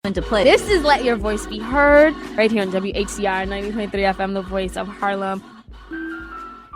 into play. This is Let Your Voice Be Heard right here on WHCR 90.3 FM, the voice of Harlem.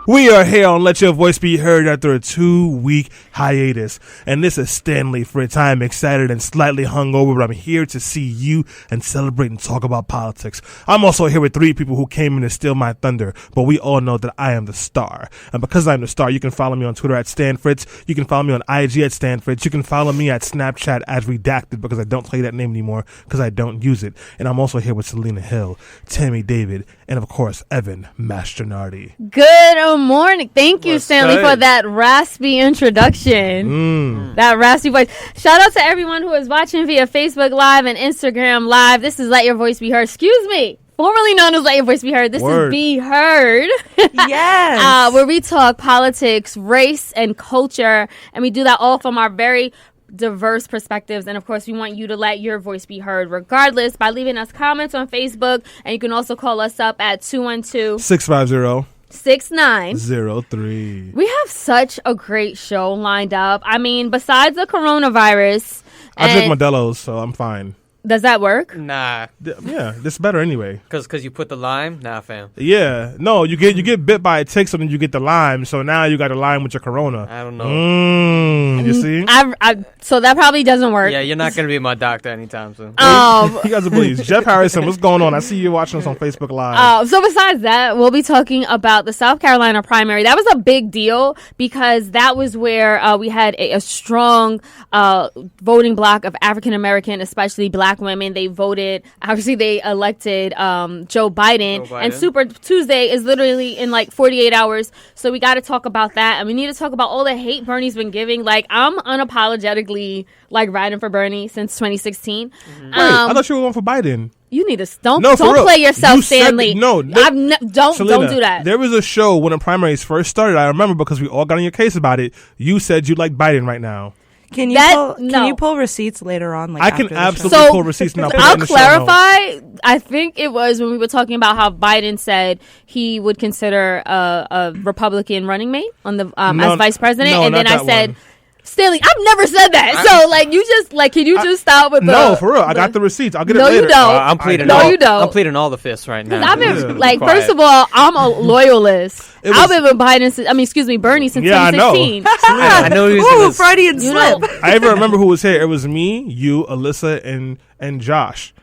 We are here on Let Your Voice Be Heard after a 2-week hiatus. And this is Stanley Fritz. I am excited and slightly hungover, but I'm here to see you and celebrate and talk about politics. I'm also here with 3 people who came in to steal my thunder, but we all know that I am the star. And because I'm the star, you can follow me on Twitter at Stan Fritz. You can follow me on IG at Stan Fritz. You can follow me at Snapchat as Redacted because I don't play that name anymore because I don't use it. And I'm also here with Selena Hill, Tammy David, and of course, Evan Mastronardi. Good morning. Thank you, Stanley, for that raspy introduction. That raspy voice. Shout out to everyone who is watching via Facebook Live and Instagram Live. This is Let Your Voice Be Heard. Excuse me. Formerly known as Let Your Voice Be Heard. This is Be Heard. Yes. Where we talk politics, race, and culture. And we do that all from our very diverse perspectives, and of course we want you to let your voice be heard regardless by leaving us comments on Facebook, and you can also call us up at 212-650-6903. We have such a great show lined up. I mean, besides the coronavirus, I drink Modelo's, so I'm fine. Does that work? Nah. Yeah, this is better anyway. Cause you put the lime? Nah, fam. Yeah. No, you get bit by a tick, so then you get the lime. So now you got a lime with your corona. I don't know. You see? So that probably doesn't work. Yeah, you're not going to be my doctor anytime soon. You guys are please. Jeff Harrison, what's going on? I see you watching us on Facebook Live. So besides that, we'll be talking about the South Carolina primary. That was a big deal because that was where we had a strong voting bloc of African American, especially Black women. They voted. Obviously, they elected Joe Biden. And Super Tuesday is literally in like 48 hours. So we got to talk about that, and we need to talk about all the hate Bernie's been giving. Like, I'm unapologetically like riding for Bernie since 2016. Wait, I thought you were going for Biden. You need to don't play yourself, Stanley. Don't do that. There was a show when the primaries first started. I remember because we all got on your case about it. You said you like Biden right now. Can you pull receipts later on? I can absolutely pull receipts now. I'll clarify. I think it was when we were talking about how Biden said he would consider a Republican running mate on the as vice president, and then I said, Stanley, I've never said that. So, like, you just, like, can you just stop with the... No, for real. I got the receipts. I'll get it later. No, you don't. I'm pleading you don't. I'm pleading all the fifths right now. I've been, first of all, I'm a loyalist. I've been with Biden since, Bernie since 2016. I know he was Ooh, Freudian slip. I even remember who was here. It was me, you, Alyssa, and Josh.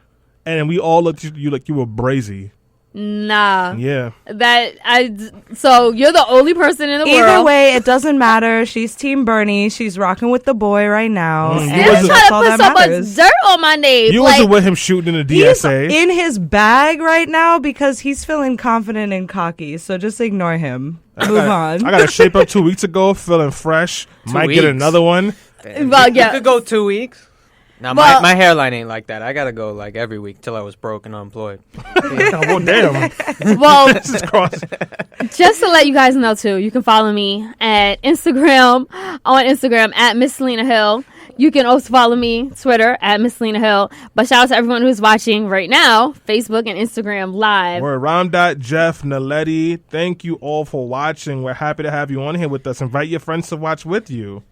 And we all looked at you like you were brazy. Nah. Yeah. So you're the only person in the world. Either way, it doesn't matter. She's Team Bernie. She's rocking with the boy right now. Still trying to put so much dirt on my name. You wasn't with him shooting in the DSA. He's in his bag right now because he's feeling confident and cocky. So just ignore him. Move on. I got a shape up 2 weeks ago, feeling fresh. Might get another one. Well, you could go 2 weeks. Now, my hairline ain't like that. I got to go, like, every week till I was broke and unemployed. Well, damn. Well, just to let you guys know, too, you can follow me at Instagram, at Miss Selena Hill. You can also follow me, Twitter, at Miss Selena Hill. But shout out to everyone who's watching right now, Facebook and Instagram Live. We're Ramdot, Jeff, Naledi. Thank you all for watching. We're happy to have you on here with us. Invite your friends to watch with you.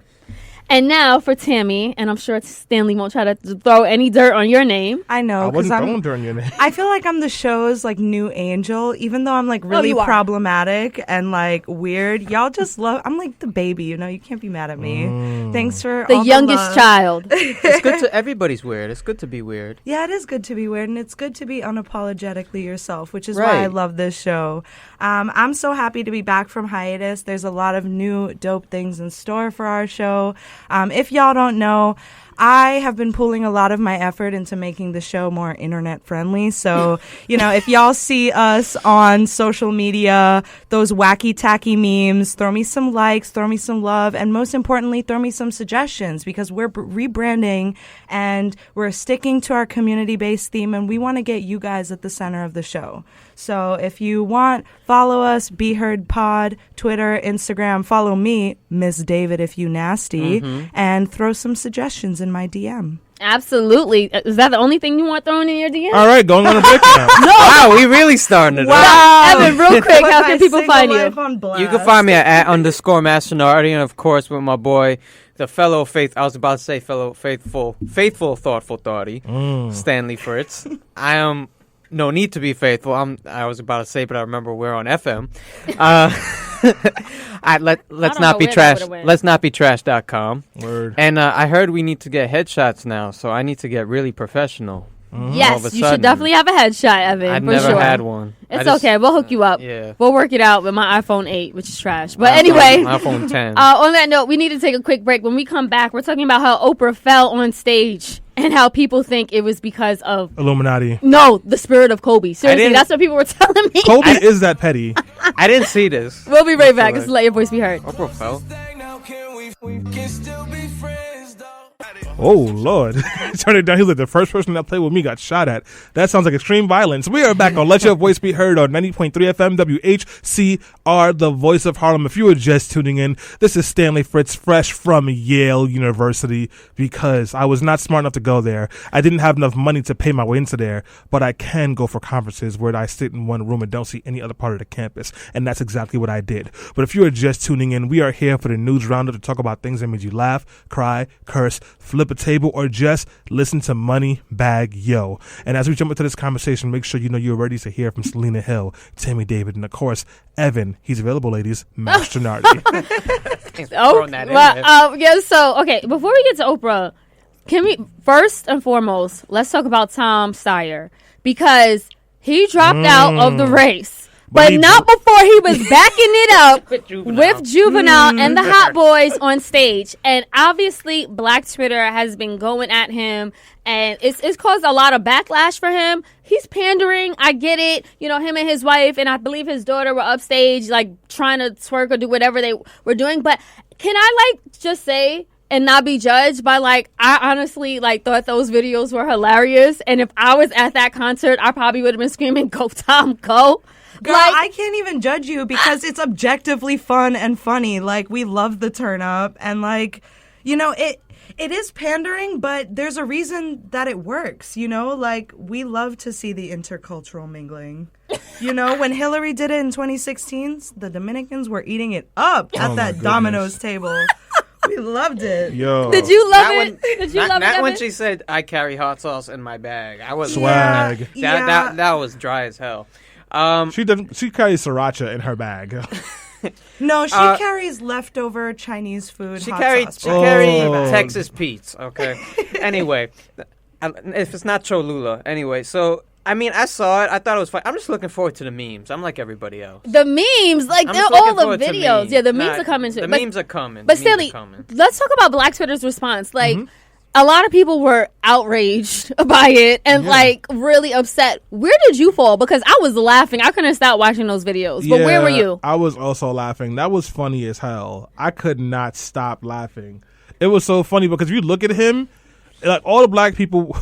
And now for Tammy, and I'm sure Stanley won't try to throw any dirt on your name. I know. I wasn't throwing dirt on your name. I feel like I'm the show's like new angel, even though I'm like really problematic and like weird. Y'all just love. I'm like the baby, you know. You can't be mad at me. Thanks for the all youngest the child. It's good to everybody's weird. It's good to be weird. Yeah, it is good to be weird, and it's good to be unapologetically yourself, which is why I love this show. I'm so happy to be back from hiatus. There's a lot of new dope things in store for our show. If y'all don't know, I have been pulling a lot of my effort into making the show more internet friendly. So, you know, if y'all see us on social media, those wacky tacky memes, throw me some likes, throw me some love, and most importantly, throw me some suggestions because we're rebranding and we're sticking to our community-based theme and we want to get you guys at the center of the show. So if you want, follow us, Be Heard Pod, Twitter, Instagram. Follow me, Miss David, if you nasty, and throw some suggestions in my DM. Absolutely. Is that the only thing you want thrown in your DM? All right, going on a break now. Wow, we really starting it. Wow. Evan, real quick, how can people find you? You can find me at _Master Nardi, and of course with my boy, the fellow faithful, thoughtful thoughty, Stanley Fritz. I am no need to be faithful. I was about to say, but I remember we're on FM. Let's not be trash. Let's not be trash.com. Word. And I heard we need to get headshots now, so I need to get really professional. Yes, you should definitely have a headshot, Evan. I've for never sure. had one. It's okay. We'll hook you up. Yeah. We'll work it out with my iPhone 8, which is trash. But anyway. iPhone 10. On that note, we need to take a quick break. When we come back, we're talking about how Oprah fell on stage and how people think it was because of Illuminati. No, the spirit of Kobe. Seriously, that's what people were telling me. Kobe is that petty. I didn't see this. We'll be right back. Just let your voice be heard. Oprah fell. Oh, Lord. Turn it down. He's like, the first person that played with me got shot at. That sounds like extreme violence. We are back on Let Your Voice Be Heard on 90.3 FM WHCR, the voice of Harlem. If you were just tuning in, this is Stanley Fritz, fresh from Yale University, because I was not smart enough to go there. I didn't have enough money to pay my way into there, but I can go for conferences where I sit in one room and don't see any other part of the campus, and that's exactly what I did. But if you are just tuning in, we are here for the news roundup to talk about things that made you laugh, cry, curse, flip a table, or just listen to Money Bag Yo. And as we jump into this conversation, make sure you know you're ready to hear from Selena Hill, Tammy David, and of course, Evan. He's available, ladies. Master Nardi. Okay, before we get to Oprah, can we, first and foremost, let's talk about Tom Steyer, because he dropped out of the race. But not before he was backing it up with Juvenile and the Hot Boys on stage. And obviously, Black Twitter has been going at him, and it's caused a lot of backlash for him. He's pandering. I get it. You know, him and his wife, and I believe his daughter were upstage, like, trying to twerk or do whatever they were doing. But can I, like, just say and not be judged by, like, I honestly, like, thought those videos were hilarious. And if I was at that concert, I probably would have been screaming, "Go, Tom, go." Girl, I can't even judge you because it's objectively fun and funny. Like, we love the turn up, and, like, you know, it is pandering, but there's a reason that it works, you know? Like, we love to see the intercultural mingling. You know, when Hillary did it in 2016, the Dominicans were eating it up at that Domino's table. We loved it. Yo. Did you love it? Did you love it? Not when she said, "I carry hot sauce in my bag." I was swag. That was dry as hell. She carries sriracha in her bag. No, she carries leftover Chinese food. She carried Texas Pete's. Okay. Anyway, if it's not Cholula. Anyway, so I mean, I saw it. I thought it was fun. I'm just looking forward to the memes. I'm like everybody else. The memes, like, they're all the videos. Yeah, the memes are coming too. The memes are coming. But still, let's talk about Black Twitter's response. Like, a lot of people were outraged by it and like really upset. Where did you fall? Because I was laughing. I couldn't stop watching those videos. But where were you? I was also laughing. That was funny as hell. I could not stop laughing. It was so funny because if you look at him, like, all the black people,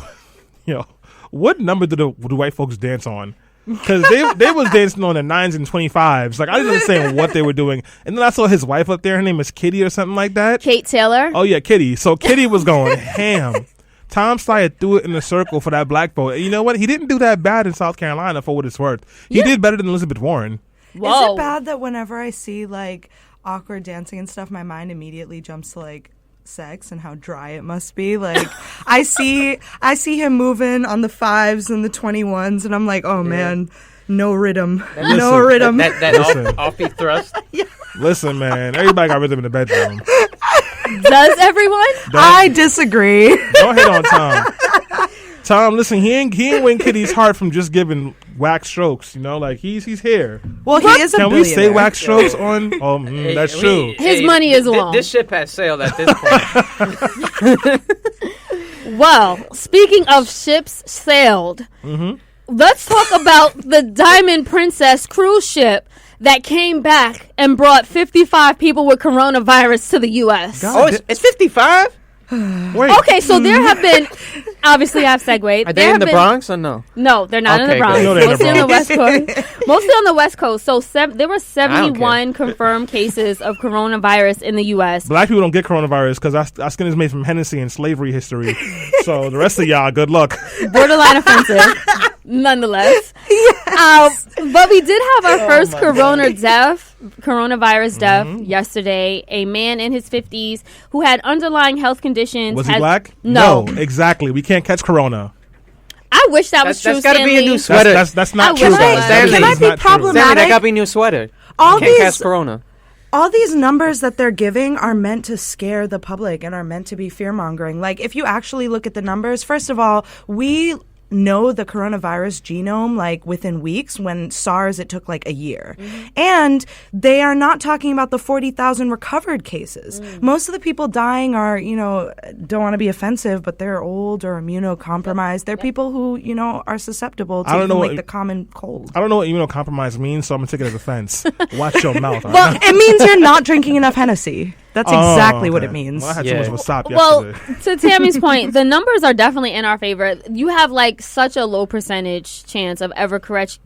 you know, what number do the white folks dance on? Because they was dancing on the 9s and 25s. Like, I didn't understand what they were doing. And then I saw his wife up there. Her name is Kitty or something like that. Kate Taylor. Oh, yeah, Kitty. So Kitty was going ham. Tom Steyer threw it in a circle for that black vote. And you know what? He didn't do that bad in South Carolina, for what it's worth. He did better than Elizabeth Warren. Whoa. Is it bad that whenever I see, like, awkward dancing and stuff, my mind immediately jumps to, like, sex and how dry it must be? Like, I see him moving on the 5s and the 21s, and I'm like, oh man, no rhythm. No rhythm. That offbeat thrust. Yeah. Listen, man, everybody got rhythm in the bedroom. Does everyone? I disagree. Don't hit on Tom. Tom, listen, he ain't win Kitty's heart from just giving wax strokes, you know, like he's here. Well, he is a Can billionaire. we say wax strokes on? Oh, that's true. His money is long. This ship has sailed at this point. Well, speaking of ships sailed, let's talk about the Diamond Princess cruise ship that came back and brought 55 people with coronavirus to the U.S. God, it's 55? Wait. Okay, so there have been, obviously I've segued. Are they in the Bronx or no? No, they're not in the Okay, Bronx. good. No, they're in the Mostly on the West Bronx. Coast. Mostly on the West Coast. So there were I don't 71 confirmed cases of coronavirus in the U.S. Black people don't get coronavirus because our skin is made from Hennessy and slavery history. So the rest of y'all, good luck. Borderline offensive, nonetheless. But we did have our first coronavirus death yesterday. A man in his 50s who had underlying health conditions. Was he black? No. Exactly. We can't catch corona. I wish that was true. That's gotta be a new Stanley. sweater. That's not I true. wish guys. I That was. is Can I be not true. problematic? Stanley, that gotta be a new sweater. All Can't these catch corona. all these numbers that they're giving are meant to scare the public and are meant to be fear-mongering. Like, if you actually look at the numbers, first of all, we know the coronavirus genome like within weeks. When SARS, it took like a year. And they are not talking about the 40,000 recovered cases. Most of the people dying are, don't want to be offensive, but they're old or immunocompromised. They're people who, are susceptible to like the common cold. I don't know what immunocompromised means, so I'm gonna take it as offense. Watch your mouth. Well, it means you're not drinking enough Hennessy. That's exactly what okay. it means. Well, I had Yeah. too much wasap Well, yesterday. to Tammy's point, the numbers are definitely in our favor. You have like such a low percentage chance of ever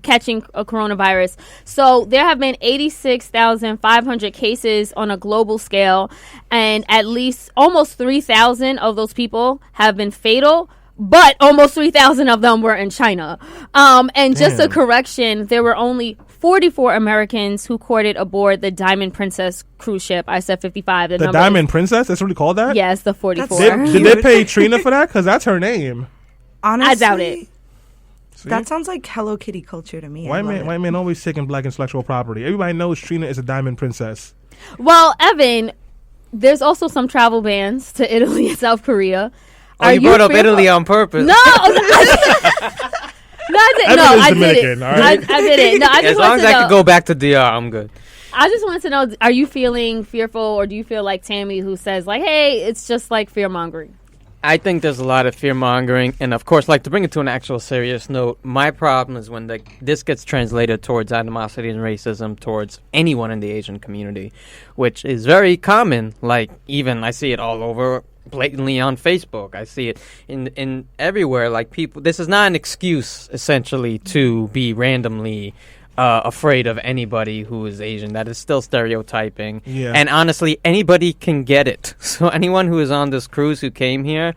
catching a coronavirus. So there have been 86,500 cases on a global scale, and at least almost 3,000 of those people have been fatal. But almost 3,000 of them were in China. And just a Damn. correction, there were only 44 Americans who courted aboard the Diamond Princess cruise ship. I said 55. The number Diamond Princess? That's what you call that? Yes, the 44. Did they pay Trina for that? Because that's her name. Honestly, I doubt it. See? That sounds like Hello Kitty culture to me. White man always taking black intellectual property. Everybody knows Trina is a Diamond Princess. Well, Evan, there's also some travel bans to Italy and South Korea. Oh, you brought up Italy on purpose. No, Evan is I did Dominican, it. all right? I did it. No, I As just long wanted as to I know. could go back to DR, I'm good. I just wanted to know: are you feeling fearful, or do you feel like Tammy, who says like, "Hey, it's just like fear mongering"? I think there's a lot of fear mongering, and of course, like to bring it to an actual serious note, my problem is when this gets translated towards animosity and racism towards anyone in the Asian community, which is very common. Like even I see it all over blatantly on Facebook. I see it in everywhere. Like people, this is not an excuse essentially to be randomly afraid of anybody who is Asian. That is still stereotyping. Yeah. And honestly, anybody can get it. So anyone who is on this cruise who came here,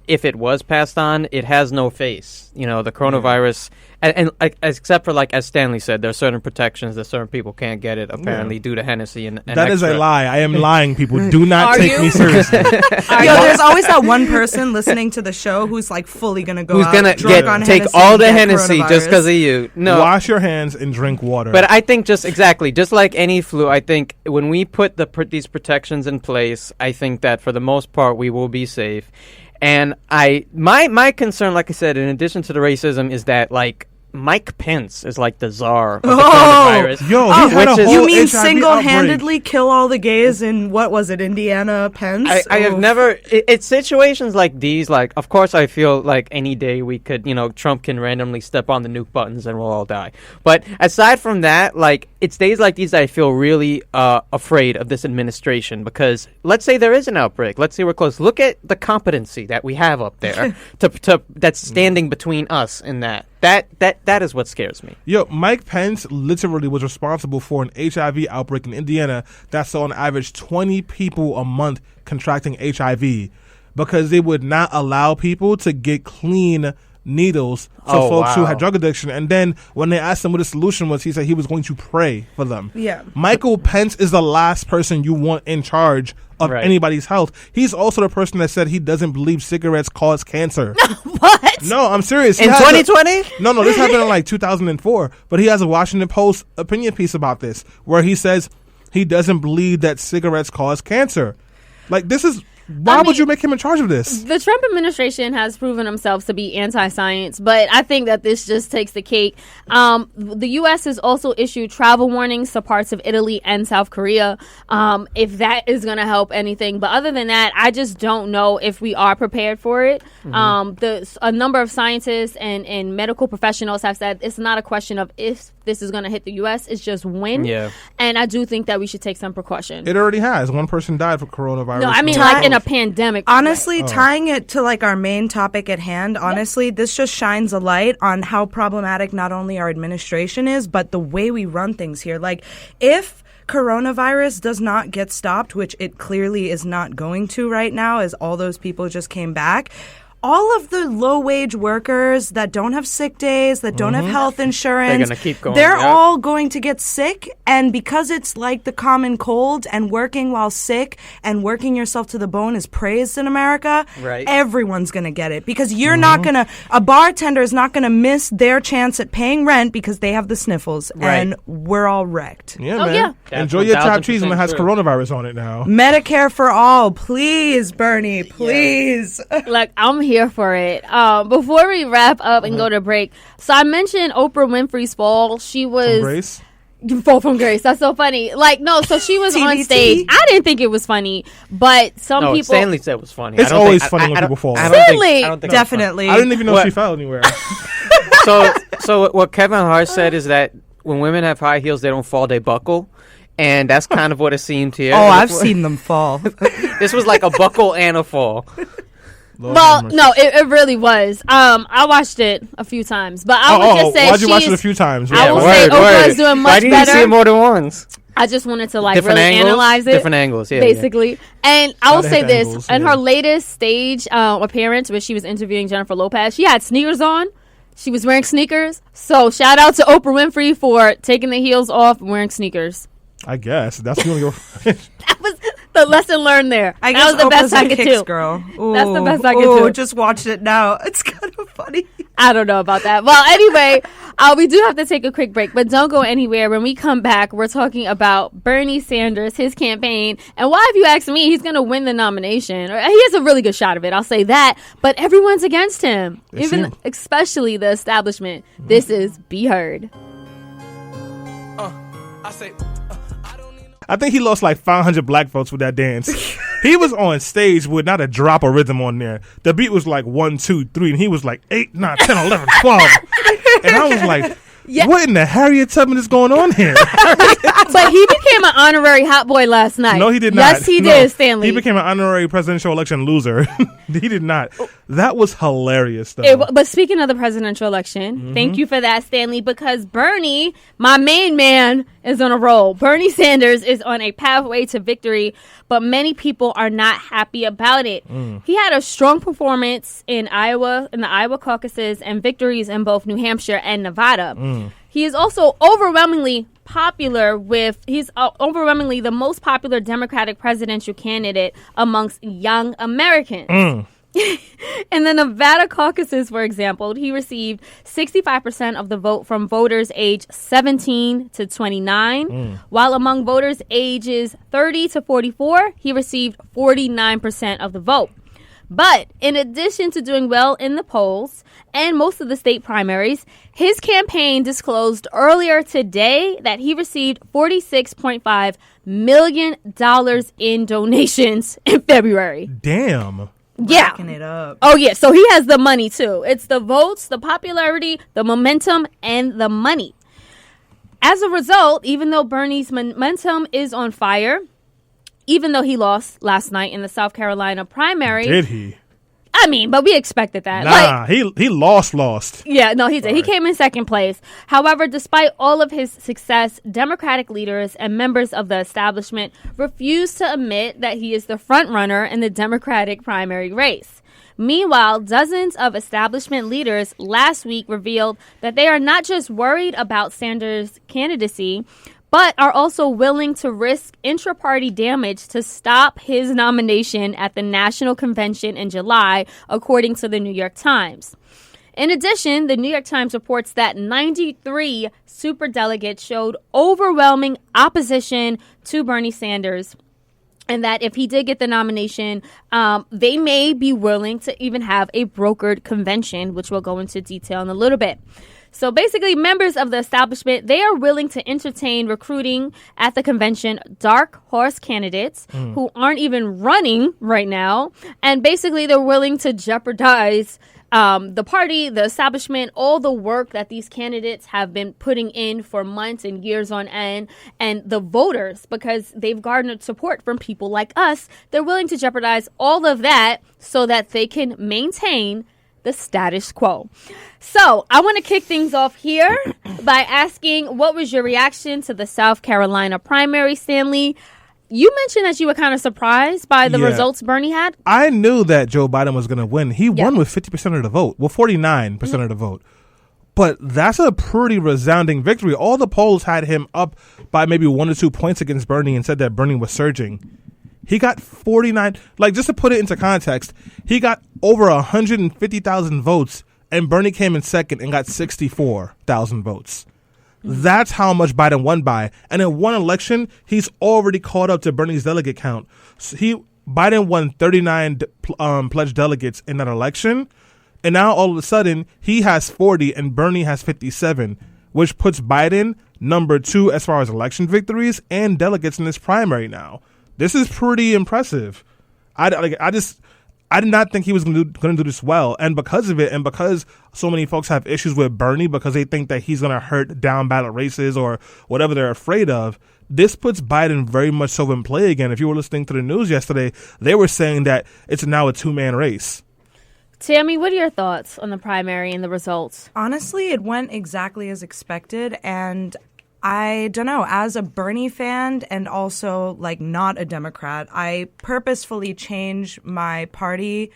if it was passed on, it has no face. The coronavirus, and except for like as Stanley said, there are certain protections that certain people can't get it apparently due to Hennessy and That is a extra. lie. I am lying, people. Do not Are take you? me seriously. There's always that one person listening to the show who's like fully gonna go Who's out gonna drunk on take Hennessy all and the get Hennessy just because of coronavirus. you? No, Wash your hands and drink water. But I think just like any flu, I think when we put these protections in place, I think that for the most part we will be safe. And my concern, like I said, in addition to the racism, is that like Mike Pence is like the czar of the coronavirus. Yo, he had a which is- whole You mean HIV single-handedly kill all the gays in what was it, Indiana, Pence? I have Oof. never. It's situations like these. Like, of course, I feel like any day we could, Trump can randomly step on the nuke buttons and we'll all die. But aside from that, like, it's days like these that I feel really afraid of this administration because let's say there is an outbreak. Let's say we're close. Look at the competency that we have up there that's standing between us and that. That is what scares me. Yo, Mike Pence literally was responsible for an HIV outbreak in Indiana that saw on average 20 people a month contracting HIV because they would not allow people to get clean needles to folks who had drug addiction. And then when they asked him what the solution was, he said he was going to pray for them. Yeah. Michael Pence is the last person you want in charge of anybody's health. He's also the person that said he doesn't believe cigarettes cause cancer. What? No, I'm serious. In 2020? No, this happened in like 2004. But he has a Washington Post opinion piece about this where he says he doesn't believe that cigarettes cause cancer. Like, this is... Why would you make him in charge of this? The Trump administration has proven themselves to be anti-science, but I think that this just takes the cake. The U.S. has also issued travel warnings to parts of Italy and South Korea, if that is going to help anything. But other than that, I just don't know if we are prepared for it. A number of scientists and medical professionals have said it's not a question of if this is going to hit the U.S., it's just when. Yeah. And I do think that we should take some precaution. It already has. One person died for coronavirus. No, I mean like in a a pandemic. Honestly, tying it to like our main topic at hand, honestly, this just shines a light on how problematic not only our administration is, but the way we run things here. Like, if coronavirus does not get stopped, which it clearly is not going to right now, as all those people just came back, all of the low-wage workers that don't have sick days, that don't have health insurance, they're going to keep going. They're all going to get sick, and because it's like the common cold, and working while sick and working yourself to the bone is praised in America, everyone's going to get it. Because you're not going to, a bartender is not going to miss their chance at paying rent because they have the sniffles, and we're all wrecked. Yeah, man. Enjoy your chopped cheese when it has coronavirus on it now. Medicare for all, please, Bernie, please. Look, I'm here for it. Before we wrap up and go to break, so I mentioned Oprah Winfrey's fall. She was From Grace? Fall from Grace. That's so funny. Like, no, so she was on TBT. stage. I didn't think it was funny, but some people. Stanley said it was funny. It's always funny when people fall. Stanley! Definitely. I didn't even know she fell anywhere. So what Kevin Hart said is that when women have high heels, they don't fall, they buckle. And that's kind of what it seemed here. Oh, I've seen them fall. This was like a buckle and a fall. Well, no, it really was. I watched it a few times, but I would just say why'd you watch it a few times? I will say Oprah is doing much Why didn't better. you see it more than once? I just wanted to like Different really angles? analyze it. Different angles, yeah. Basically. And I will Gotta say hit this. angles, In yeah. her latest stage appearance where she was interviewing Jennifer Lopez, she had sneakers on. She was wearing sneakers. So shout out to Oprah Winfrey for taking the heels off and wearing sneakers. I guess. That's the only That was the lesson learned there. I That guess was the best I could kicks do. girl. Ooh, That's the best I could do. Just watched it now. It's kind of funny. I don't know about that. Well, anyway, we do have to take a quick break, but don't go anywhere. When we come back, we're talking about Bernie Sanders, his campaign, and why, if you ask me, he's going to win the nomination. He has a really good shot of it, I'll say that, but everyone's against him, especially the establishment. This is Be Heard. I think he lost like 500 black votes with that dance. He was on stage with not a drop of rhythm on there. The beat was like 1, 2, 3, and he was like 8, 9, 10, 11, 12. And I was like, what in the Harriet Tubman is going on here? But he became an honorary hot boy last night. No, he did not. Yes, he did, Stanley. He became an honorary presidential election loser. He did not. That was hilarious, though. But speaking of the presidential election, thank you for that, Stanley, because Bernie, my main man, is on a roll. Bernie Sanders is on a pathway to victory, but many people are not happy about it. He had a strong performance in the Iowa caucuses and victories in both New Hampshire and Nevada. He is also overwhelmingly overwhelmingly the most popular Democratic presidential candidate amongst young Americans. In the Nevada caucuses, for example, he received 65% of the vote from voters aged 17 to 29, while among voters ages 30 to 44, he received 49% of the vote. But in addition to doing well in the polls and most of the state primaries, his campaign disclosed earlier today that he received $46.5 million in donations in February. Damn. Yeah. Backing it up. Oh, yeah. So he has the money, too. It's the votes, the popularity, the momentum, and the money. As a result, even though Bernie's momentum is on fire, even though he lost last night in the South Carolina primary. Did he? I mean, but we expected that. Nah, he lost. Yeah, no, he did. He came in second place. However, despite all of his success, Democratic leaders and members of the establishment refuse to admit that he is the front runner in the Democratic primary race. Meanwhile, dozens of establishment leaders last week revealed that they are not just worried about Sanders' candidacy, but are also willing to risk intra-party damage to stop his nomination at the national convention in July, according to the New York Times. In addition, the New York Times reports that 93 superdelegates showed overwhelming opposition to Bernie Sanders, and that if he did get the nomination, they may be willing to even have a brokered convention, which we'll go into detail in a little bit. So basically, members of the establishment, they are willing to entertain recruiting at the convention dark horse candidates who aren't even running right now. And basically, they're willing to jeopardize the party, the establishment, all the work that these candidates have been putting in for months and years on end, and the voters, because they've garnered support from people like us, they're willing to jeopardize all of that so that they can maintain the status quo. So I want to kick things off here by asking, what was your reaction to the South Carolina primary, Stanley? You mentioned that you were kind of surprised by the results Bernie had. I knew that Joe Biden was going to win. He won with 50% of the vote. Well, 49% of the vote. But that's a pretty resounding victory. All the polls had him up by maybe 1 or 2 points against Bernie and said that Bernie was surging. He got 49. Like, just to put it into context, he got over 150,000 votes, and Bernie came in second and got 64,000 votes. That's how much Biden won by. And in one election, he's already caught up to Bernie's delegate count. So Biden won 39 pledged delegates in that election. And now all of a sudden, he has 40 and Bernie has 57, which puts Biden number 2 as far as election victories and delegates in this primary now. This is pretty impressive. I did not think he was going to do this well. And because of it, and because so many folks have issues with Bernie because they think that he's going to hurt down ballot races or whatever they're afraid of, this puts Biden very much so in play again. If you were listening to the news yesterday, they were saying that it's now a 2-man race. Tammy, what are your thoughts on the primary and the results? Honestly, it went exactly as expected, and I don't know, as a Bernie fan and also like not a Democrat, I purposefully change my party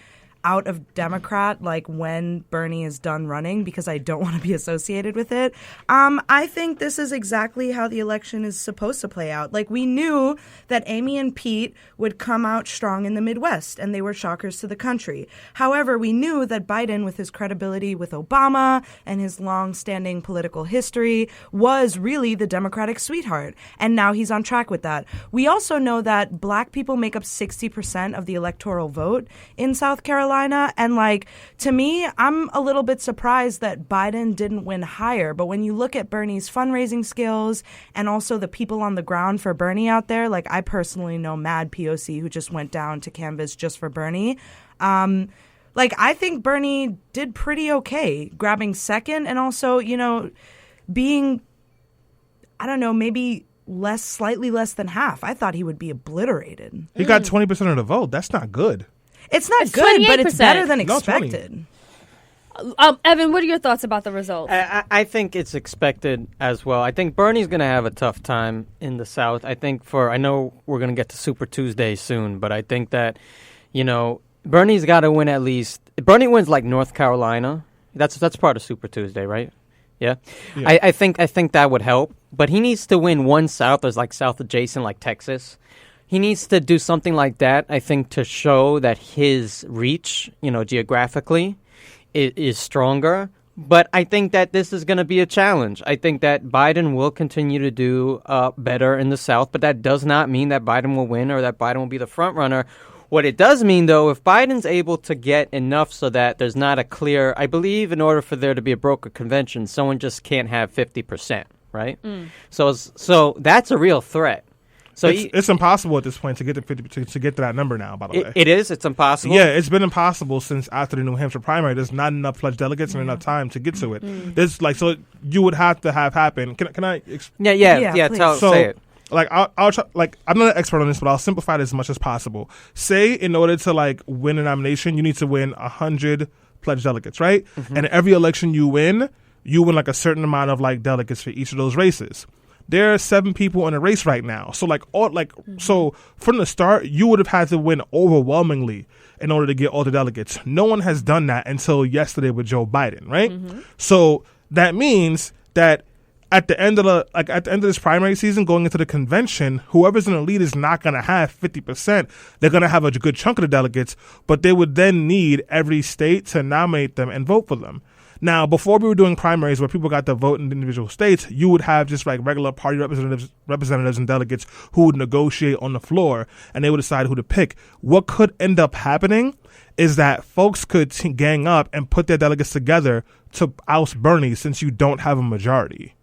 out of Democrat like when Bernie is done running because I don't want to be associated with it. I think this is exactly how the election is supposed to play out. Like, we knew that Amy and Pete would come out strong in the Midwest, and they were shockers to the country. However, we knew that Biden, with his credibility with Obama and his long-standing political history, was really the Democratic sweetheart, and now he's on track with that. We also know that black people make up 60% of the electoral vote in South Carolina, and like, to me, I'm a little bit surprised that Biden didn't win higher. But when you look at Bernie's fundraising skills and also the people on the ground for Bernie out there, like, I personally know Mad POC who just went down to canvass just for Bernie. Like, I think Bernie did pretty okay, grabbing second and also, you know, being, I don't know, maybe slightly less than half. I thought he would be obliterated. He got 20% of the vote. That's not good. It's not good, but it's better than expected. Evan, what are your thoughts about the results? I think it's expected as well. I think Bernie's going to have a tough time in the South. I know we're going to get to Super Tuesday soon, but I think that, you know, Bernie's got to win at least. Bernie wins like North Carolina. That's part of Super Tuesday, right? Yeah. I think that would help, but he needs to win one South. There's like South adjacent, like Texas. He needs to do something like that, I think, to show that his reach, you know, geographically is stronger. But I think that this is going to be a challenge. I think that Biden will continue to do better in the South, but that does not mean that Biden will win or that Biden will be the front runner. What it does mean, though, if Biden's able to get enough so that there's not a clear, I believe in order for there to be a broker convention, someone just can't have 50%, right? So that's a real threat. So it's impossible at this point to get to 50 to get to that number now. By the way, it is. It's impossible. Yeah, it's been impossible since after the New Hampshire primary. There's not enough pledged delegates and enough time to get to it. There's like, so you would have to have happen. Can I? Say it. Like, I'll try, like, I'm not an expert on this, but I'll simplify it as much as possible. Say, in order to like win a nomination, you need to win 100 pledged delegates, right? And every election you win like a certain amount of like delegates for each of those races. There are 7 people in a race right now. So so from the start, you would have had to win overwhelmingly in order to get all the delegates. No one has done that until yesterday with Joe Biden, right? So that means that at the end of this primary season, going into the convention, whoever's in the lead is not going to have 50%. They're going to have a good chunk of the delegates, but they would then need every state to nominate them and vote for them. Now, before we were doing primaries where people got to vote in individual states, you would have just like regular party representatives and delegates who would negotiate on the floor, and they would decide who to pick. What could end up happening is that folks could gang up and put their delegates together to oust Bernie since you don't have a majority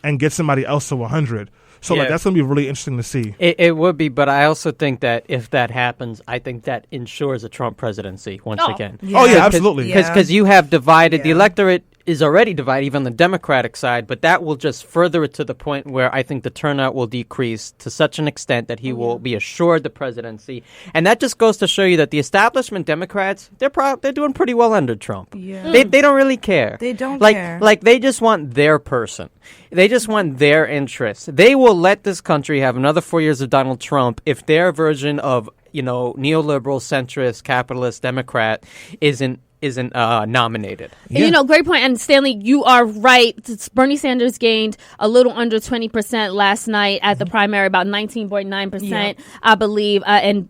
and get somebody else to 100. So like that's going to be really interesting to see. It would be, but I also think that if that happens, I think that ensures a Trump presidency once again. Yeah. Oh, yeah, absolutely. Because you have divided, the electorate is already divided, even on the Democratic side, but that will just further it to the point where I think the turnout will decrease to such an extent that he will be assured the presidency. And that just goes to show you that the establishment Democrats, they're doing pretty well under Trump. Yeah. They don't really care. They don't care. Like, they just want their person. They just want their interests. They will let this country have another 4 years of Donald Trump if their version of, neoliberal, centrist, capitalist, Democrat isn't nominated. Yeah. Great point. And Stanley, you are right. Bernie Sanders gained a little under 20% last night at the primary, about 19.9%, I believe. And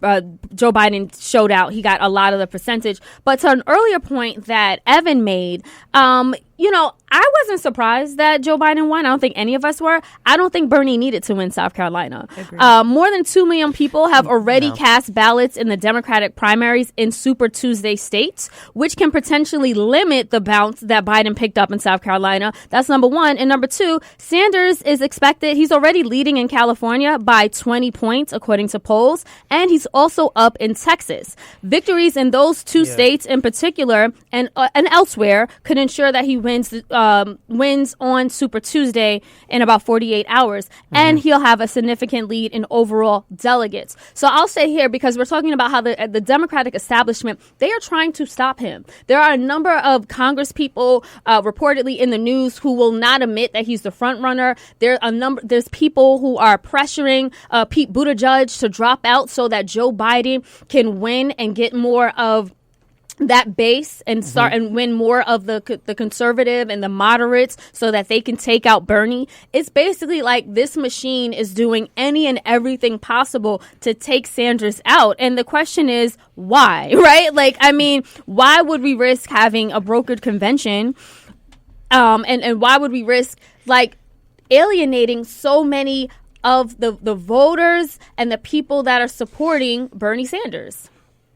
Joe Biden showed out. He got a lot of the percentage. But to an earlier point that Evan made, I wasn't surprised that Joe Biden won. I don't think any of us were. I don't think Bernie needed to win South Carolina. More than 2 million people have already cast ballots in the Democratic primaries in Super Tuesday states, which can potentially limit the bounce that Biden picked up in South Carolina. That's number one. And number two, Sanders is expected, he's already leading in California by 20 points, according to polls, and he's also up in Texas. Victories in those two states in particular and elsewhere could ensure that he wins on Super Tuesday in about 48 hours, and he'll have a significant lead in overall delegates. So I'll say here, because we're talking about how the Democratic establishment, they are trying to stop him. There are a number of Congress people reportedly in the news who will not admit that he's the front runner. There's people who are pressuring Pete Buttigieg to drop out so that Joe Biden can win and get more of that base and start and win more of the conservative and the moderates so that they can take out Bernie. It's basically like this machine is doing any and everything possible to take Sanders out. And the question is, why, right? Why would we risk having a brokered convention? And why would we risk alienating so many of the voters and the people that are supporting Bernie Sanders?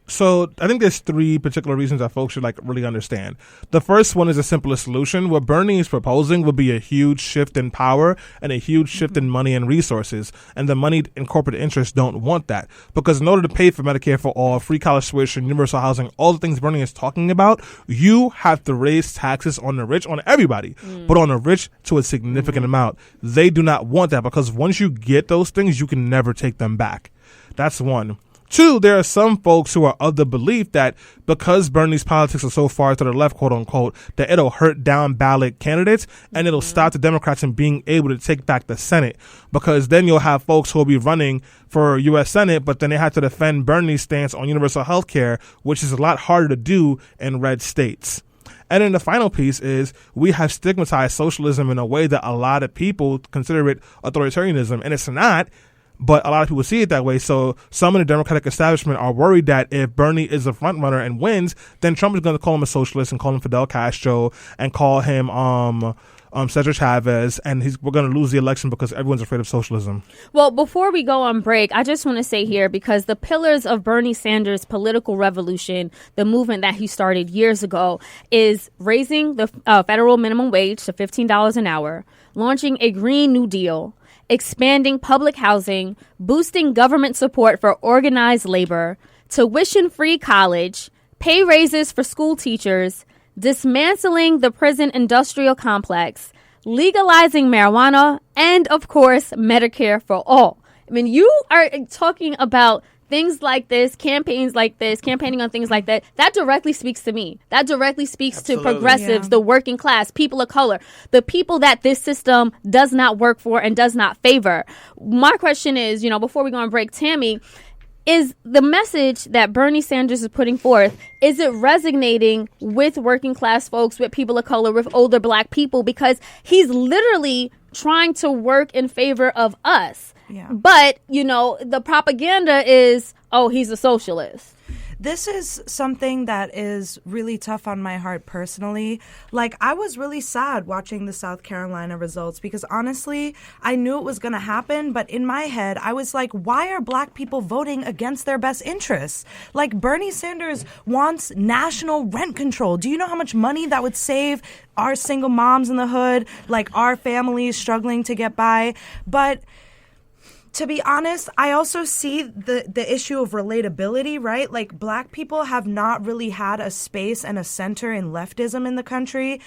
So I think there's three particular reasons that folks should really understand. The first one is a simplest solution. What Bernie is proposing will be a huge shift in power and a huge shift in money and resources. And the money and corporate interests don't want that, because in order to pay for Medicare for all, free college tuition, universal housing, all the things Bernie is talking about, you have to raise taxes on the rich, on everybody, but on the rich to a significant amount. They do not want that, because once you get those things, you can never take them back. That's one. Two, there are some folks who are of the belief that because Bernie's politics are so far to the left, quote unquote, that it'll hurt down ballot candidates and it'll stop the Democrats from being able to take back the Senate, because then you'll have folks who will be running for U.S. Senate, but then they have to defend Bernie's stance on universal health care, which is a lot harder to do in red states. And then the final piece is we have stigmatized socialism in a way that a lot of people consider it authoritarianism, and it's not. But a lot of people see it that way. So some in the Democratic establishment are worried that if Bernie is the front runner and wins, then Trump is going to call him a socialist and call him Fidel Castro and call him Cesar Chavez, and we're going to lose the election because everyone's afraid of socialism. Well, before we go on break, I just want to say here, because the pillars of Bernie Sanders' political revolution, the movement that he started years ago, is raising the federal minimum wage to $15 an hour, launching a Green New Deal, expanding public housing, boosting government support for organized labor, tuition-free college, pay raises for school teachers, dismantling the prison industrial complex, legalizing marijuana, and, of course, Medicare for all. I mean, you are talking about things like this, campaigning on things like that, that directly speaks to me. That directly speaks to progressives, the working class, people of color, the people that this system does not work for and does not favor. My question is, before we go on break, Tammy, is the message that Bernie Sanders is putting forth, is it resonating with working class folks, with people of color, with older black people? Because he's literally trying to work in favor of us. Yeah. But, the propaganda is, he's a socialist. This is something that is really tough on my heart personally. I was really sad watching the South Carolina results because honestly, I knew it was going to happen. But in my head, I was like, why are black people voting against their best interests? Bernie Sanders wants national rent control. Do you know how much money that would save our single moms in the hood, our families struggling to get by? But To be honest, I also see the issue of relatability, right? Like, Black people have not really had a space and a center in leftism in the country.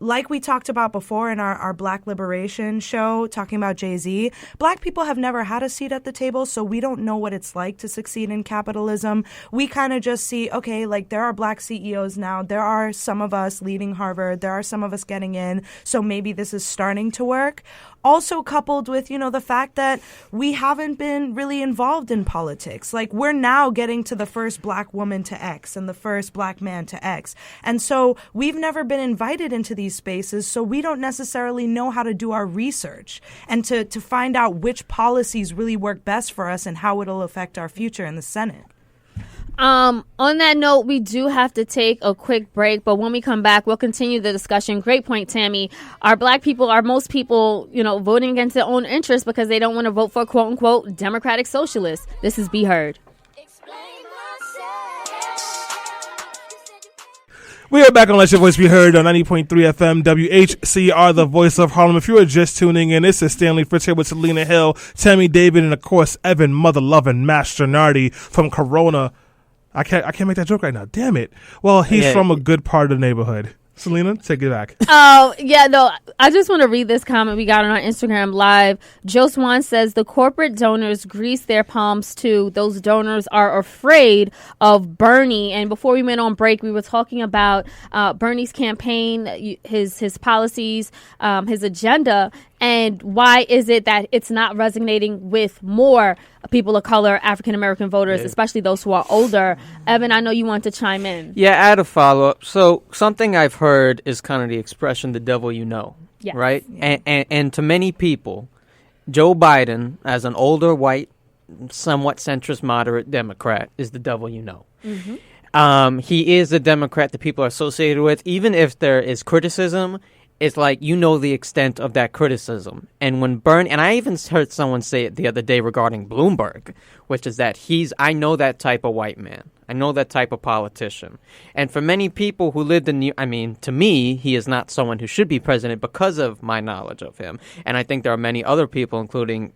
Like we talked about before in our Black Liberation show, talking about Jay-Z, Black people have never had a seat at the table, so we don't know what it's like to succeed in capitalism. We kind of just see, okay, like, there are Black CEOs now. There are some of us leaving Harvard. There are some of us getting in, so maybe this is starting to work. Also coupled with, the fact that we haven't been really involved in politics. Like, we're now getting to the first Black woman to X and the first Black man to X. And so we've never been invited into these spaces, so we don't necessarily know how to do our research and to find out which policies really work best for us and how it'll affect our future in the Senate. On that note, we do have to take a quick break, but when we come back, we'll continue the discussion. Great point, Tammy. Are most people, voting against their own interests because they don't want to vote for quote unquote democratic socialists? This is Be Heard. We are back on Let Your Voice Be Heard on 90.3 FM WHCR, the voice of Harlem. If you are just tuning in, this is Stanley Fritz here with Selena Hill, Tammy David, and of course Evan Mother-Lovin' Master Nardi from Corona. I can't make that joke right now. Damn it. Well, he's from a good part of the neighborhood. Selena, take it back. Oh, yeah, no, I just want to read this comment we got on our Instagram Live. Joe Swan says, the corporate donors grease their palms too. Those donors are afraid of Bernie. And before we went on break, we were talking about Bernie's campaign, his policies, his agenda. And why is it that it's not resonating with more people of color, African-American voters, especially those who are older? Evan, I know you want to chime in. Yeah, I had a follow-up. So something I've heard is kind of the expression, the devil you know, right? Yeah. And to many people, Joe Biden, as an older, white, somewhat centrist, moderate Democrat, is the devil you know. Mm-hmm. He is the Democrat that people are associated with. Even if there is criticism, it's like, the extent of that criticism. And when Bernie, and I even heard someone say it the other day regarding Bloomberg, which is that I know that type of white man. I know that type of politician. And for many people who lived to me, he is not someone who should be president because of my knowledge of him. And I think there are many other people, including,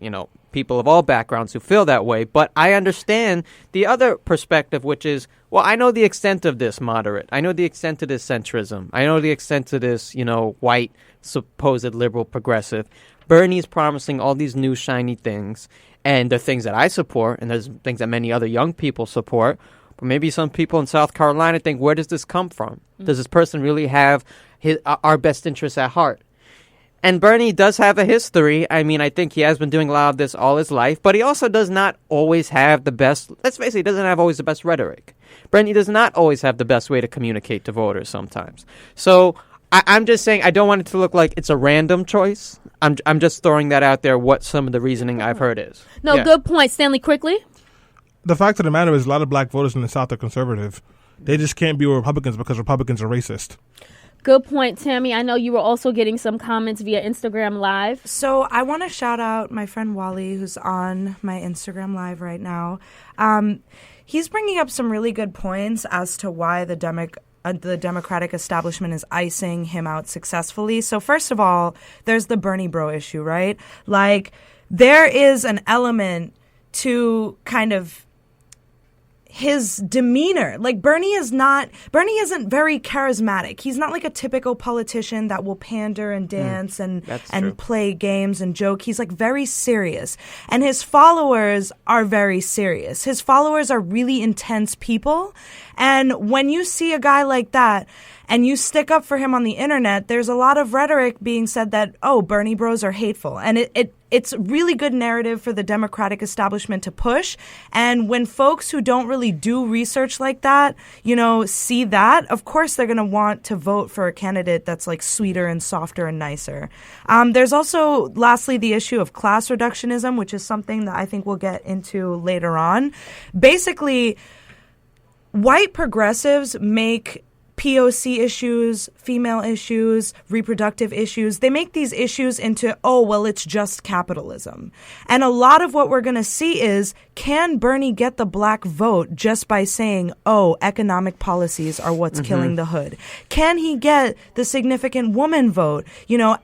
people of all backgrounds who feel that way. But I understand the other perspective, which is, well, I know the extent of this moderate. I know the extent of this centrism. I know the extent of this, white, supposed liberal progressive. Bernie's promising all these new shiny things. And the things that I support, and there's things that many other young people support. But maybe some people in South Carolina think, where does this come from? Mm-hmm. Does this person really have our best interests at heart? And Bernie does have a history. I think he has been doing a lot of this all his life, but he also does not always have the best, let's face it, he doesn't have always the best rhetoric. Bernie does not always have the best way to communicate to voters sometimes. So I'm just saying, I don't want it to look like it's a random choice. I'm just throwing that out there, what some of the reasoning I've heard is. No, good point. Stanley, quickly. The fact of the matter is a lot of Black voters in the South are conservative. They just can't be Republicans because Republicans are racist. Good point, Tammy. I know you were also getting some comments via Instagram Live. So I want to shout out my friend Wally, who's on my Instagram Live right now. He's bringing up some really good points as to why the Democratic establishment is icing him out successfully. So first of all, there's the Bernie bro issue, right? Like, there is an element to kind of his demeanor. Like, Bernie isn't very charismatic. He's not like a typical politician that will pander and dance and play games and joke. He's like very serious. And his followers are very serious. His followers are really intense people. And when you see a guy like that and you stick up for him on the internet, there's a lot of rhetoric being said that, oh, Bernie bros are hateful. And it's really good narrative for the Democratic establishment to push. And when folks who don't really do research like that, see that, of course they're going to want to vote for a candidate that's like sweeter and softer and nicer. There's also, lastly, the issue of class reductionism, which is something that I think we'll get into later on. Basically, white progressives make POC issues, female issues, reproductive issues. They make these issues into, oh, well, it's just capitalism. And a lot of what we're going to see is, can Bernie get the black vote just by saying, oh, economic policies are what's killing the hood? Can he get the significant woman vote,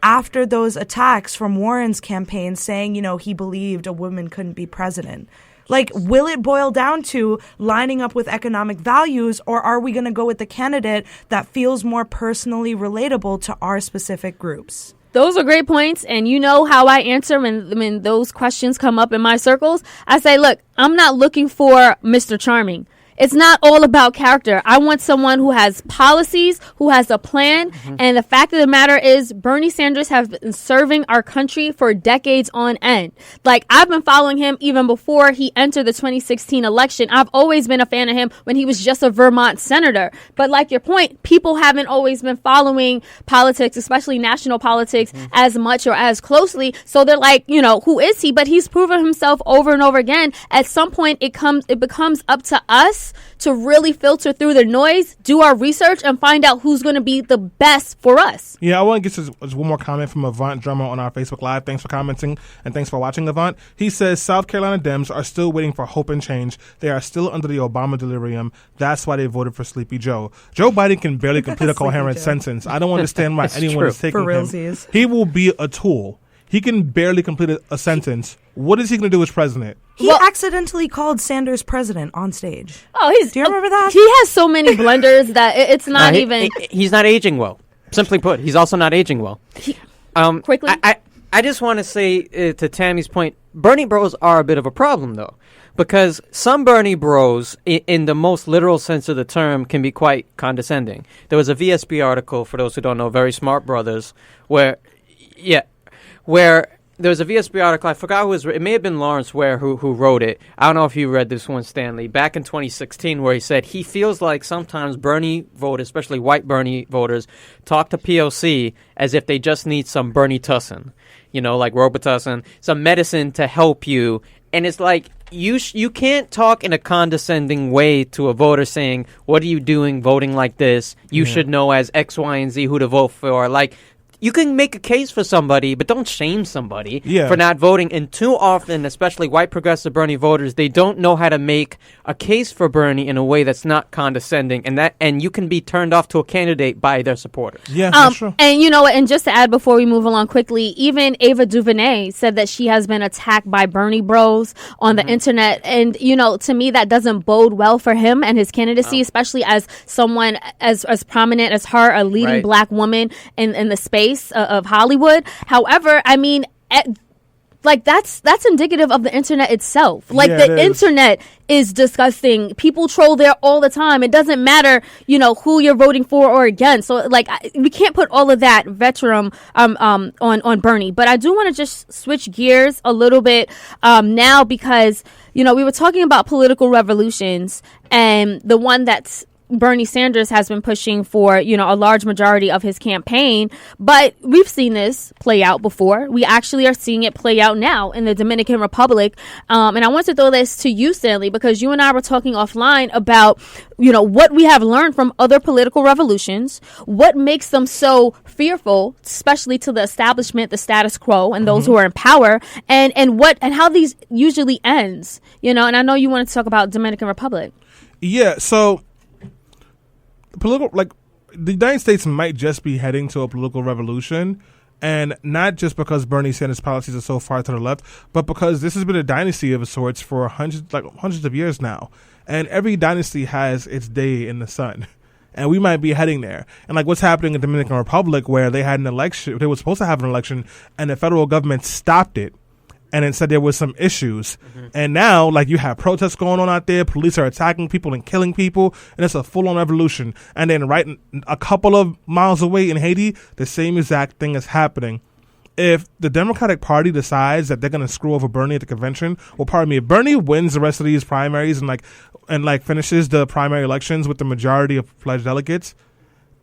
after those attacks from Warren's campaign saying, he believed a woman couldn't be president? Like, will it boil down to lining up with economic values, or are we going to go with the candidate that feels more personally relatable to our specific groups? Those are great points, and you know how I answer when those questions come up in my circles. I say, look, I'm not looking for Mr. Charming. It's not all about character. I want someone who has policies, who has a plan. And the fact of the matter is, Bernie Sanders has been serving our country for decades on end. Like, I've been following him even before he entered the 2016 election. I've always been a fan of him when he was just a Vermont senator. But like your point, people haven't always been following politics, especially national politics, as much or as closely. So they're like, who is he? But he's proven himself over and over again. At some point, it becomes up to us to really filter through the noise, do our research, and find out who's going to be the best for us. Yeah, I want to get just one more comment from Avant Drummer on our Facebook Live. Thanks for commenting, and thanks for watching, Avant. He says, South Carolina Dems are still waiting for hope and change. They are still under the Obama delirium. That's why they voted for Sleepy Joe. Joe Biden can barely complete a coherent sentence. I don't understand why anyone is taking him. He will be a tool. He can barely complete a sentence. What is he going to do as president? He accidentally called Sanders president on stage. Oh, do you remember that? He has so many blunders that it's not even. He's not aging well. Simply put, he's also not aging well. Quickly, I just want to say to Tammy's point, Bernie bros are a bit of a problem, though, because some Bernie bros, in the most literal sense of the term, can be quite condescending. There was a VSB article, for those who don't know, Very Smart Brothers, where there was a VSB article, I forgot who it may have been Lawrence Ware who wrote it. I don't know if you read this one, Stanley, back in 2016, where he said he feels like sometimes Bernie voters, especially white Bernie voters, talk to POC as if they just need some Bernie Tussin, like Robitussin, some medicine to help you. And it's like, you can't talk in a condescending way to a voter saying, what are you doing voting like this? You should know as X, Y, and Z who to vote for. Like, you can make a case for somebody, but don't shame somebody for not voting. And too often, especially white progressive Bernie voters, they don't know how to make a case for Bernie in a way that's not condescending, and you can be turned off to a candidate by their supporters. Yeah, that's true. And and just to add before we move along quickly, even Ava DuVernay said that she has been attacked by Bernie bros on the internet, and to me that doesn't bode well for him and his candidacy, especially as someone as prominent as her, a leading black woman in the space of Hollywood. However, I mean, that's indicative of the internet itself. Like, the internet is disgusting. People troll there all the time. It doesn't matter, who you're voting for or against. So, we can't put all of that veteran on Bernie. But I do want to just switch gears a little bit now, because we were talking about political revolutions, and the one that's Bernie Sanders has been pushing for, a large majority of his campaign. But we've seen this play out before. We actually are seeing it play out now in the Dominican Republic. And I want to throw this to you, Stanley, because you and I were talking offline about, what we have learned from other political revolutions, what makes them so fearful, especially to the establishment, the status quo, and those who are in power, and how these usually ends, and I know you wanted to talk about Dominican Republic. Yeah, so the United States might just be heading to a political revolution, and not just because Bernie Sanders' policies are so far to the left, but because this has been a dynasty of sorts for hundreds of years now, and every dynasty has its day in the sun, and we might be heading there. And what's happening in the Dominican Republic, where they had an election, they were supposed to have an election, and the federal government stopped it. And it said there was some issues. And now, you have protests going on out there. Police are attacking people and killing people. And it's a full-on revolution. And then right a couple of miles away in Haiti, the same exact thing is happening. If the Democratic Party decides that they're going to screw over Bernie at the convention, if Bernie wins the rest of these primaries and finishes the primary elections with the majority of pledged delegates,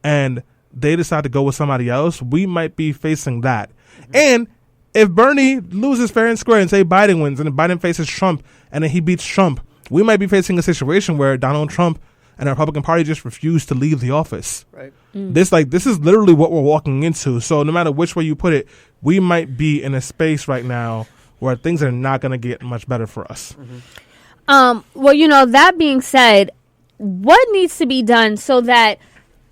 and they decide to go with somebody else, we might be facing that. And if Bernie loses fair and square and say Biden wins and Biden faces Trump and then he beats Trump, we might be facing a situation where Donald Trump and the Republican Party just refused to leave the office. Right. This is literally what we're walking into. So no matter which way you put it, we might be in a space right now where things are not going to get much better for us. Well, that being said, what needs to be done so that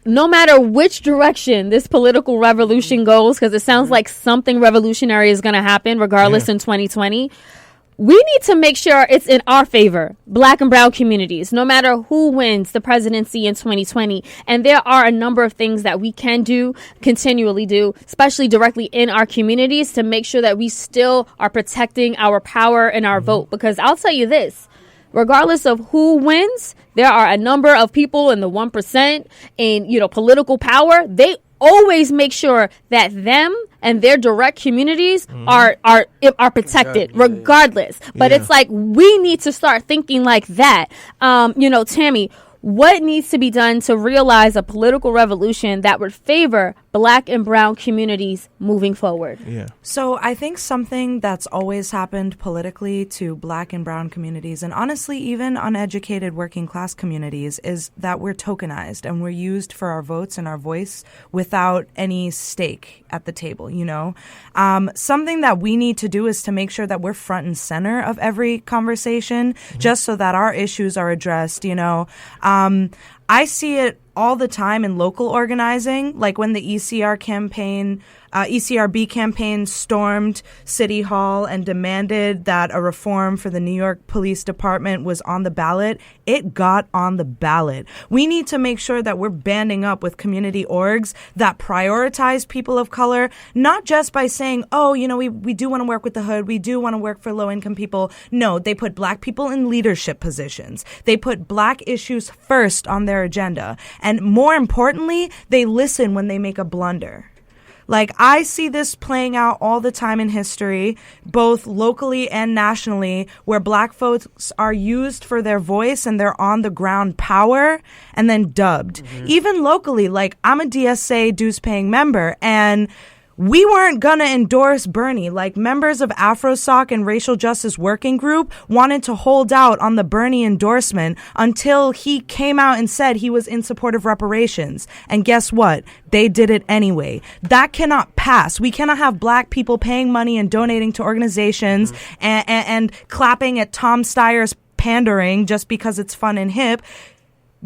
no matter which direction this political revolution goes, because it sounds like something revolutionary is going to happen regardless in 2020, we need to make sure it's in our favor, Black and brown communities, no matter who wins the presidency in 2020. And there are a number of things that we can do, continually do, especially directly in our communities, to make sure that we still are protecting our power and our vote. Because I'll tell you this, regardless of who wins, there are a number of people in the 1% in, political power. They always make sure that them and their direct communities are protected regardless. But it's like we need to start thinking like that. Tammy, what needs to be done to realize a political revolution that would favor Black and brown communities moving forward? Yeah. So I think something that's always happened politically to Black and brown communities, and honestly even uneducated working class communities, is that we're tokenized and we're used for our votes and our voice without any stake at the table, Something that we need to do is to make sure that we're front and center of every conversation, just so that our issues are addressed, I see it all the time in local organizing, like when the ECRB campaign stormed City Hall and demanded that a reform for the New York Police Department was on the ballot. It got on the ballot. We need to make sure that we're banding up with community orgs that prioritize people of color, not just by saying, we do want to work with the hood, we do want to work for low-income people. No, they put Black people in leadership positions. They put Black issues first on their agenda. And more importantly, they listen when they make a blunder. Like, I see this playing out all the time in history, both locally and nationally, where Black folks are used for their voice and their on-the-ground power and then dubbed. Even locally, like, I'm a DSA dues-paying member, and we weren't going to endorse Bernie. Like, members of AfroSoc and Racial Justice Working Group wanted to hold out on the Bernie endorsement until he came out and said he was in support of reparations. And guess what? They did it anyway. That cannot pass. We cannot have Black people paying money and donating to organizations and clapping at Tom Steyer's pandering just because it's fun and hip.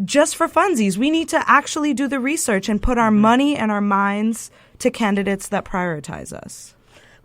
Just for funsies. We need to actually do the research and put our money and our minds to candidates that prioritize us.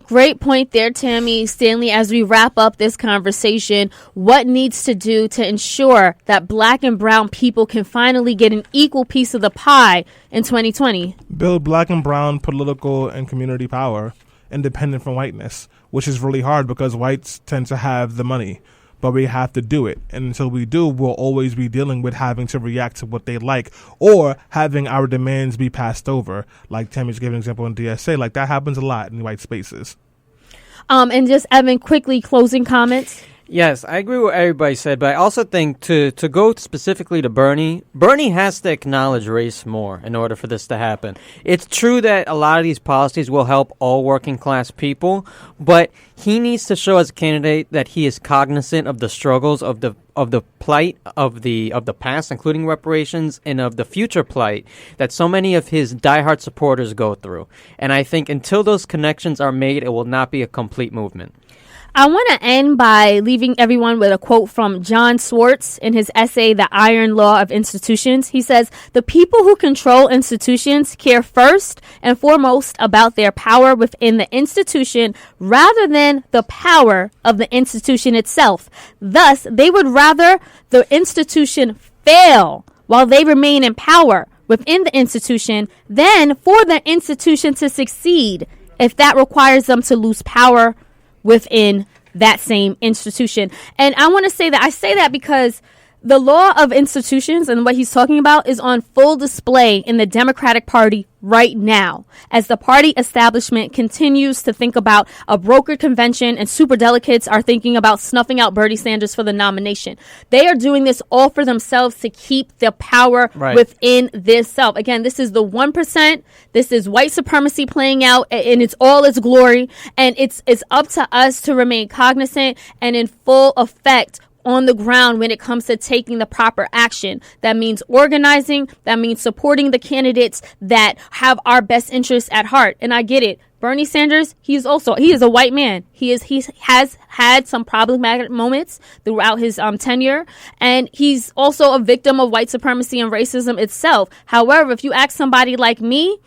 Great point there, Tammy. Stanley, as we wrap up this conversation, what needs to do to ensure that Black and brown people can finally get an equal piece of the pie in 2020? Build Black and brown political and community power independent from whiteness, which is really hard because whites tend to have the money. But we have to do it. And until we do, we'll always be dealing with having to react to what they like or having our demands be passed over. Like Tammy's giving an example in DSA. Like, that happens a lot in white spaces. And just, Evan, quickly, closing comments. Yes, I agree with what everybody said, but I also think to go specifically to Bernie has to acknowledge race more in order for this to happen. It's true that a lot of these policies will help all working class people, but he needs to show as a candidate that he is cognizant of the struggles of the plight of the past, including reparations, and of the future plight that so many of his diehard supporters go through. And I think until those connections are made, it will not be a complete movement. I want to end by leaving everyone with a quote from John Swartz in his essay, The Iron Law of Institutions. He says, "The people who control institutions care first and foremost about their power within the institution rather than the power of the institution itself. Thus, they would rather the institution fail while they remain in power within the institution than for the institution to succeed if that requires them to lose power within that same institution." And I want to say that I say that because the law of institutions and what he's talking about is on full display in the Democratic Party right now, as the party establishment continues to think about a brokered convention and superdelegates are thinking about snuffing out Bernie Sanders for the nomination. They are doing this all for themselves to keep the power within this self. Again, this is the 1%. This is white supremacy playing out in its all its glory. And it's up to us to remain cognizant and in full effect on the ground when it comes to taking the proper action. That means organizing. That means supporting the candidates that have our best interests at heart. And I get it. Bernie Sanders, he is a white man. He has had some problematic moments throughout his tenure, and he's also a victim of white supremacy and racism itself. However, if you ask somebody like me,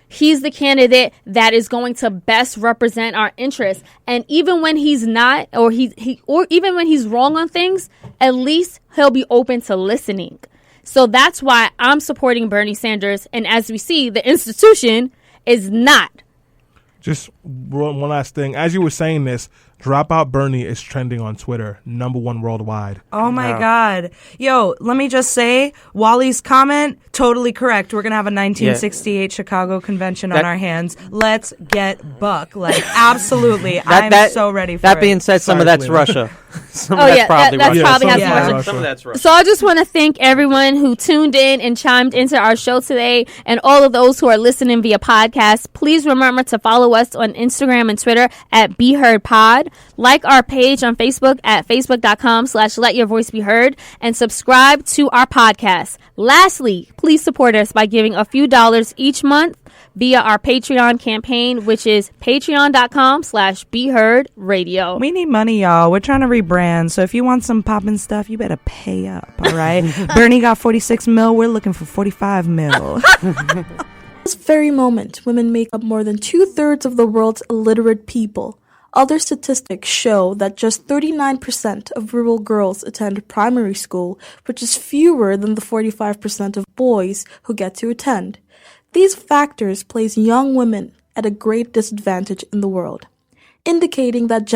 he's the candidate that is going to best represent our interests. And even when he's not, or even when he's wrong on things, at least he'll be open to listening. So that's why I'm supporting Bernie Sanders. And as we see, the institution is not. Just one last thing. As you were saying this, Dropout Bernie is trending on Twitter, #1 worldwide. Oh my God. Yo, let me just say, Wally's comment, totally correct. We're going to have a 1968 Chicago convention on our hands. Let's get buck. Like, absolutely. I'm so ready for it. That being said, some of that's Russia. Some of that's probably Russia. Some of that's Russia. So I just want to thank everyone who tuned in and chimed into our show today, and all of those who are listening via podcast. Please remember to follow us on Instagram and Twitter at BeHeardPod. Like our page on Facebook at facebook.com/letyourvoicebeheard, and subscribe to our podcast. Lastly, please support us by giving a few dollars each month via our Patreon campaign, which is patreon.com/BeHeardRadio. We need money, y'all. We're trying to rebrand. So if you want some poppin' stuff, you better pay up, all right? Bernie got 46 mil. We're looking for 45 mil. At this very moment, women make up more than 2/3 of the world's illiterate people. Other statistics show that just 39% of rural girls attend primary school, which is fewer than the 45% of boys who get to attend. These factors place young women at a great disadvantage in the world, indicating that